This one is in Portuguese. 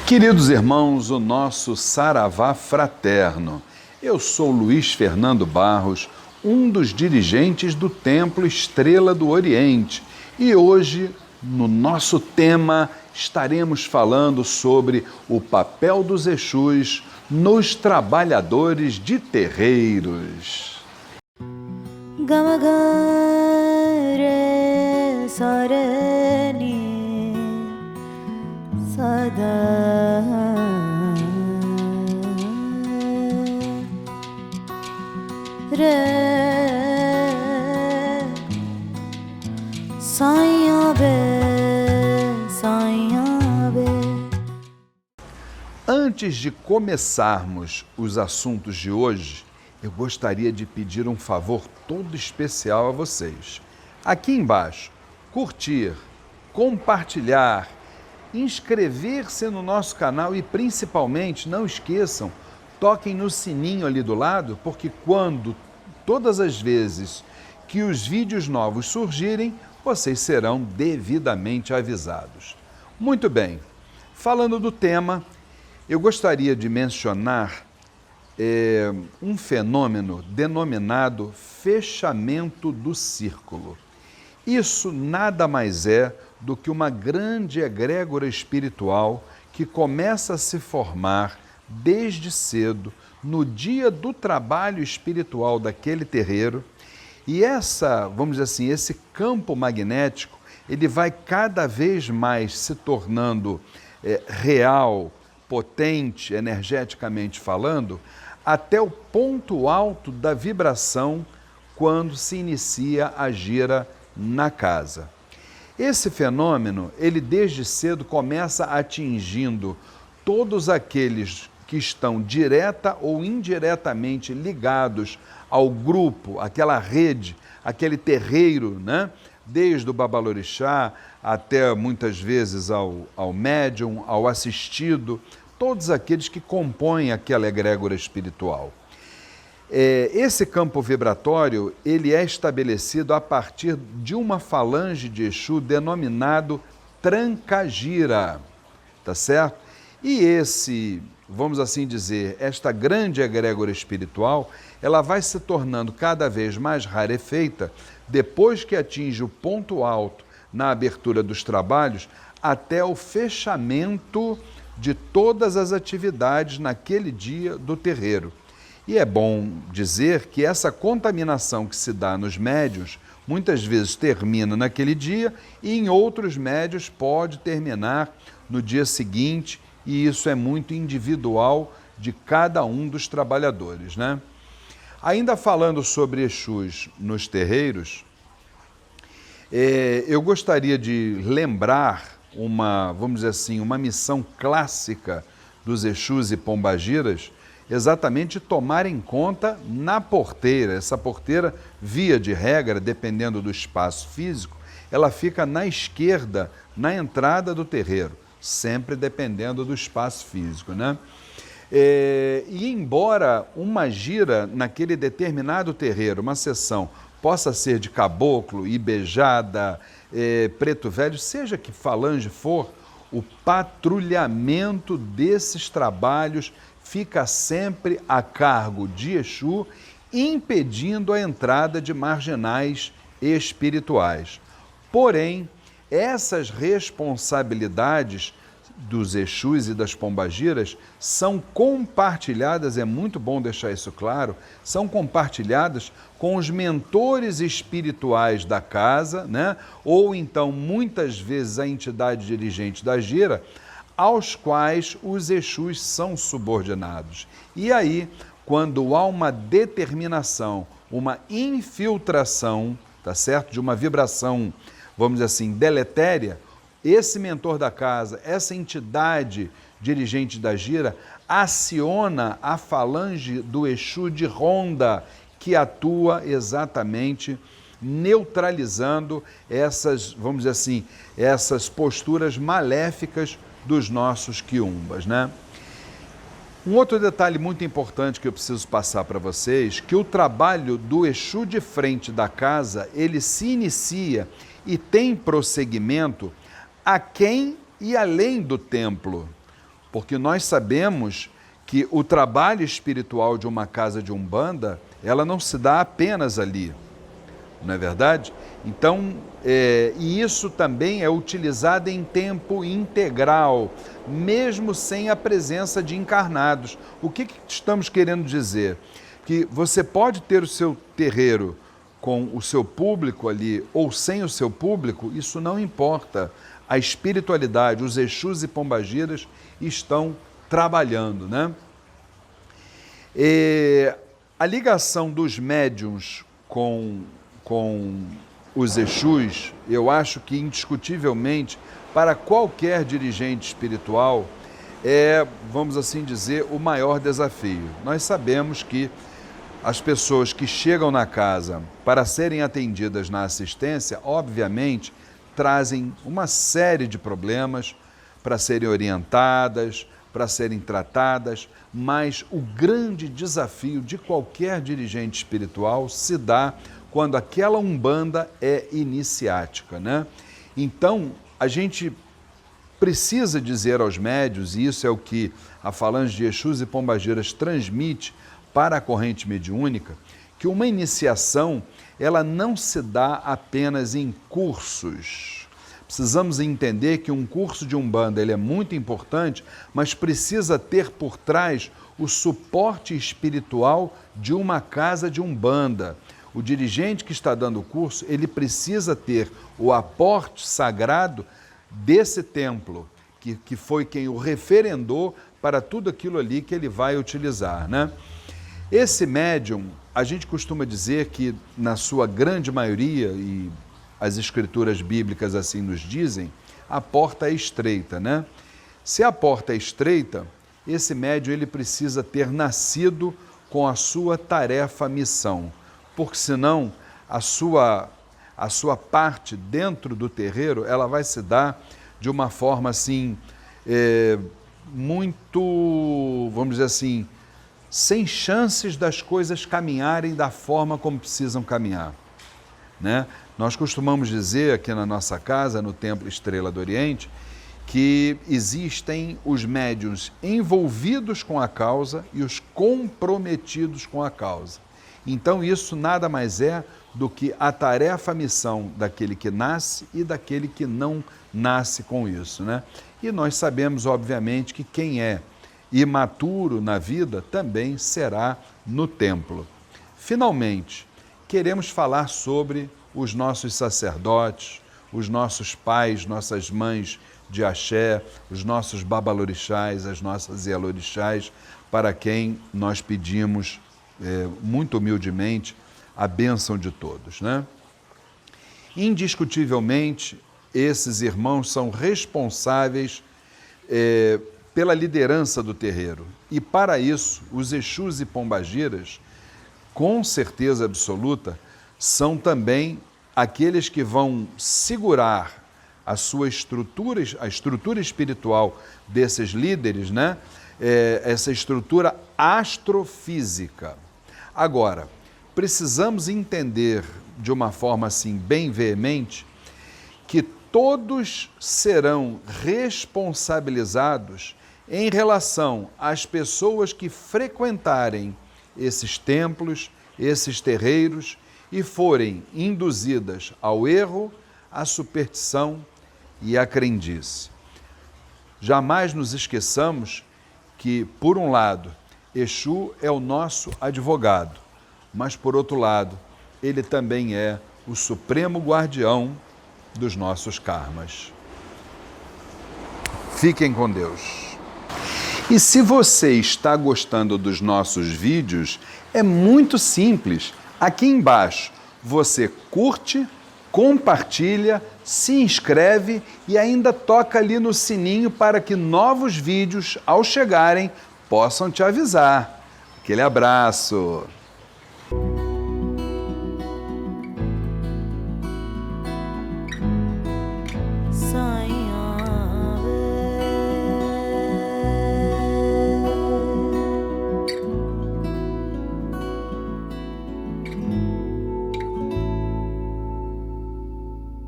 Queridos irmãos, o nosso Saravá fraterno. Eu sou Luiz Fernando Barros, um dos dirigentes do Templo Estrela do Oriente. E hoje, no nosso tema, estaremos falando sobre o papel dos Exus nos trabalhadores de terreiros. Gamagare sarani sada re saiya be. Antes de começarmos os assuntos de hoje, eu gostaria de pedir um favor todo especial a vocês. Aqui embaixo, curtir, compartilhar, inscrever-se no nosso canal e principalmente, não esqueçam, toquem no sininho ali do lado, porque todas as vezes que os vídeos novos surgirem, vocês serão devidamente avisados. Muito bem, falando do tema, eu gostaria de mencionar um fenômeno denominado fechamento do círculo. Isso nada mais é do que uma grande egrégora espiritual que começa a se formar desde cedo, no dia do trabalho espiritual daquele terreiro, e vamos dizer assim, esse campo magnético, ele vai cada vez mais se tornando real, potente, energeticamente falando, até o ponto alto da vibração quando se inicia a gira na casa. Esse fenômeno, ele desde cedo começa atingindo todos aqueles que estão direta ou indiretamente ligados ao grupo, aquela rede, aquele terreiro, né? Desde o babalorixá até muitas vezes ao médium, ao assistido, todos aqueles que compõem aquela egrégora espiritual. Esse campo vibratório, ele é estabelecido a partir de uma falange de Exu denominado Trancagira, tá certo? E vamos assim dizer, esta grande egrégora espiritual, ela vai se tornando cada vez mais rarefeita depois que atinge o ponto alto na abertura dos trabalhos até o fechamento de todas as atividades naquele dia do terreiro. E é bom dizer que essa contaminação que se dá nos médiuns, muitas vezes termina naquele dia e em outros médiuns pode terminar no dia seguinte, e isso é muito individual de cada um dos trabalhadores, né? Ainda falando sobre Exus nos terreiros, eu gostaria de lembrar vamos dizer assim, uma missão clássica dos Exus e Pombagiras, exatamente tomar em conta na porteira. Essa porteira, via de regra, dependendo do espaço físico, ela fica na esquerda, na entrada do terreiro, sempre dependendo do espaço físico, né? E embora uma gira naquele determinado terreiro, uma sessão, possa ser de caboclo, ibejada, preto velho, seja que falange for, o patrulhamento desses trabalhos fica sempre a cargo de Exu, impedindo a entrada de marginais espirituais. Porém, essas responsabilidades dos Exus e das Pombagiras são compartilhadas, é muito bom deixar isso claro, são compartilhadas com os mentores espirituais da casa, né? Ou então, muitas vezes, a entidade dirigente da gira, aos quais os Exus são subordinados. E aí, quando há uma determinação, uma infiltração, tá certo? De uma vibração, vamos dizer assim, deletéria, esse mentor da casa, essa entidade dirigente da gira, aciona a falange do Exu de ronda, que atua exatamente neutralizando essas, vamos dizer assim, essas posturas maléficas dos nossos quiumbas, né? Um outro detalhe muito importante que eu preciso passar para vocês, que o trabalho do Exu de frente da casa, ele se inicia e tem prosseguimento aquém e além do templo. porque nós sabemos que o trabalho espiritual de uma casa de umbanda, ela não se dá apenas ali, não é verdade? Então, e isso também é utilizado em tempo integral, mesmo sem a presença de encarnados. O que estamos querendo dizer? Que você pode ter o seu terreiro com o seu público ali ou sem o seu público, isso não importa. A espiritualidade, os Exus e Pombagiras estão trabalhando, né? A ligação dos médiuns com os Exus, eu acho que indiscutivelmente, para qualquer dirigente espiritual, é, vamos assim dizer, o maior desafio. Nós sabemos que as pessoas que chegam na casa para serem atendidas na assistência, obviamente, trazem uma série de problemas para serem orientadas, para serem tratadas, mas o grande desafio de qualquer dirigente espiritual se dá quando aquela umbanda é iniciática, né? Então, a gente precisa dizer aos médios, e isso é o que a Falange de Exus e Pombagiras transmite para a corrente mediúnica, que uma iniciação, ela não se dá apenas em cursos. Precisamos entender que um curso de umbanda ele é muito importante, mas precisa ter por trás o suporte espiritual de uma casa de umbanda. O dirigente que está dando o curso, ele precisa ter o aporte sagrado desse templo, que foi quem o referendou para tudo aquilo ali que ele vai utilizar, né? Esse médium, a gente costuma dizer que, na sua grande maioria, e as escrituras bíblicas assim nos dizem, a porta é estreita, né? Se a porta é estreita, esse médium ele precisa ter nascido com a sua tarefa, missão, porque senão a sua parte dentro do terreiro, ela vai se dar de uma forma assim, muito, vamos dizer assim, sem chances das coisas caminharem da forma como precisam caminhar, né? Nós costumamos dizer aqui na nossa casa, no Templo Estrela do Oriente, que existem os médiuns envolvidos com a causa e os comprometidos com a causa. Então isso nada mais é do que a tarefa, a missão daquele que nasce e daquele que não nasce com isso, né? E nós sabemos, obviamente, que quem é imaturo na vida também será no templo. Finalmente, queremos falar sobre os nossos sacerdotes, os nossos pais, nossas mães de axé, os nossos babalorixás, as nossas ialorixás, para quem nós pedimos muito humildemente a bênção de todos, né? Indiscutivelmente, esses irmãos são responsáveis pela liderança do terreiro. E para isso, os Exus e Pombagiras, com certeza absoluta, são também aqueles que vão segurar a sua estrutura, a estrutura espiritual desses líderes, né? Essa estrutura astrofísica. Agora, precisamos entender de uma forma assim bem veemente que todos serão responsabilizados em relação às pessoas que frequentarem esses templos, esses terreiros e forem induzidas ao erro, à superstição e à crendice. Jamais nos esqueçamos que, por um lado, Exu é o nosso advogado, mas, por outro lado, ele também é o supremo guardião dos nossos karmas. Fiquem com Deus. E se você está gostando dos nossos vídeos, é muito simples. Aqui embaixo você curte, compartilha, se inscreve e ainda toca ali no sininho para que novos vídeos, ao chegarem, possam te avisar. Aquele abraço!